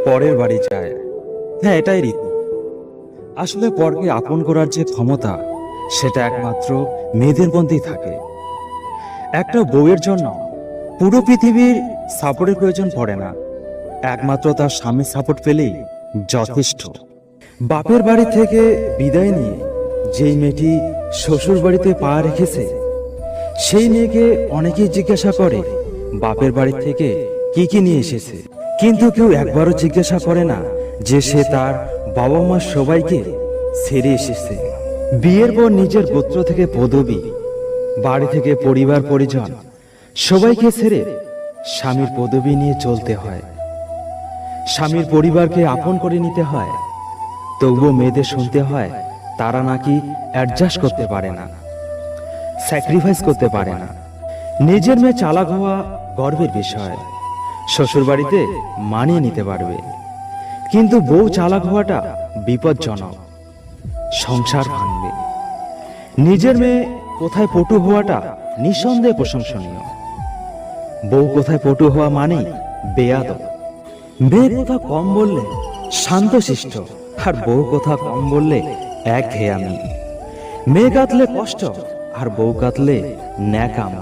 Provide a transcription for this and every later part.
পরের বাড়ি যায়। হ্যাঁ, এটাই রীতি। আসলে পরকে আপন করার যে ক্ষমতা, সেটা একমাত্র মেয়েদের মধ্যেই থাকে। একটা বউয়ের জন্য পুরো পৃথিবীর সাপোর্টের প্রয়োজন পড়ে না, একমাত্র তার স্বামীর সাপোর্ট পেলেই যথেষ্ট। বাপের বাড়ি থেকে বিদায় নিয়ে যেই মেয়েটি শ্বশুর বাড়িতে পা রেখেছে, সেই মেয়েকে অনেকেই জিজ্ঞাসা করে বাপের বাড়ি থেকে কি কি নিয়ে এসেছে, কিন্তু কেউ একবারও জিজ্ঞাসা করে না যে সে তার বাবা মা সবাইকে ছেড়ে এসেছে। বিয়ের পর নিজের গোত্র থেকে পদবী, বাড়ি থেকে পরিবার পরিজন সবাইকে ছেড়ে স্বামীর পদবী নিয়ে চলতে হয়। স্বামীর পরিবারকে আপন করে নিতে হয়, তবুও মেয়েদের শুনতে হয় তারা নাকি অ্যাডজাস্ট করতে পারে না, স্যাক্রিফাইস করতে পারে না। নিজের মেয়ে চালাক হওয়া গর্বের বিষয়, শ্বশুর বাড়িতে মানিয়ে নিতে পারবে, কিন্তু বউ চালাক হওয়াটা বিপজ্জনক, সংসার ভাঙবে। নিজের মেয়ে কোথায় পটু হওয়াটা নিঃসন্দেহে প্রশংসনীয়, বউ কোথায় পটু হওয়া মানেই বেয়াদব। মেয়ে কথা কম বললে শান্তশিষ্ট, আর বউ কথা কম বললে একঘেয়ামি। মেয়ে কাঁদলে কষ্ট, আর বউ কাঁদলে ন্যাকাম।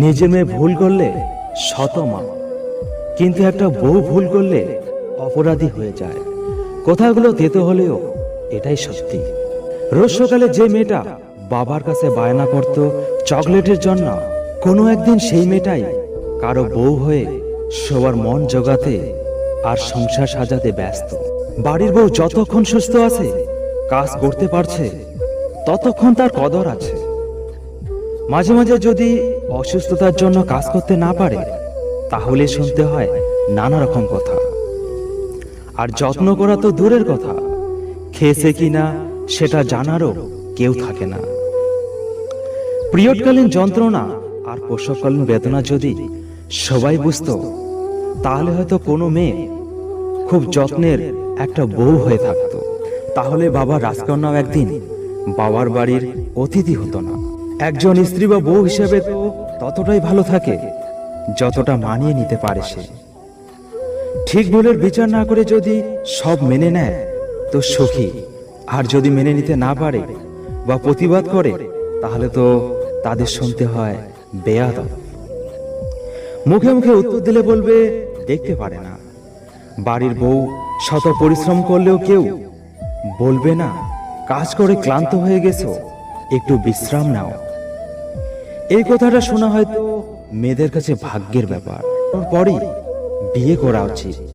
নিজে মেয়ে ভুল করলে শতমা, কিন্তু একটা বউ ভুল করলে অপরাধী হয়ে যায়। কথাগুলো তেতো হলেও এটাই সত্যি। রোজ সকালে যে মেয়েটা বাবার কাছে বায়না করত চকলেটের জন্য, কোনো একদিন সেই মেয়েটাই কারো বউ হয়ে সবার মন জোগাতে আর সংসার সাজাতে ব্যস্ত। বাড়ির বউ যতক্ষণ সুস্থ আছে, কাজ করতে পারছে, ততক্ষণ তার কদর আছে। মাঝে মাঝে যদি অসুস্থতার জন্য কাজ করতে না পারে, তাহলে শুনতে হয় নানা রকম কথা। আর যত্ন করা তো দূরের কথা, খেয়েছে কিনা সেটা জানারও কেউ থাকে না। পিরিয়ডকালীন যন্ত্রণা আর প্রসবকালীন বেদনা যদি সবাই বুঝতো, তাহলে হয়তো কোনো মেয়ে খুব যত্নের একটা বউ হয়ে থাকতো। তাহলে বাবার রাজকন্যাও একদিন বাবার বাড়ির অতিথি হতো না। একজন স্ত্রী বা বউ হিসেবে তো ততটাই ভালো থাকে যতটা মানিয়ে নিতে পারে সে। ঠিক ভুলের বিচার না করে যদি সব মেনে নেয় তো সুখী, আর যদি মেনে নিতে না পারে বা প্রতিবাদ করে, তাহলে তো তাদের শুনতে হয় বেয়াদব। মুখে মুখে উত্তর দিলে বলবে দেখতে পারে না। বাড়ির বউ শত পরিশ্রম করলেও কেউ বলবে না কাজ করে ক্লান্ত হয়ে গেছো, একটু বিশ্রাম নাও। এই কথাটা শোনা হয়তো মেয়েদের কাছে ভাগ্যের ব্যাপার, পরই বিয়ে করা উচিত।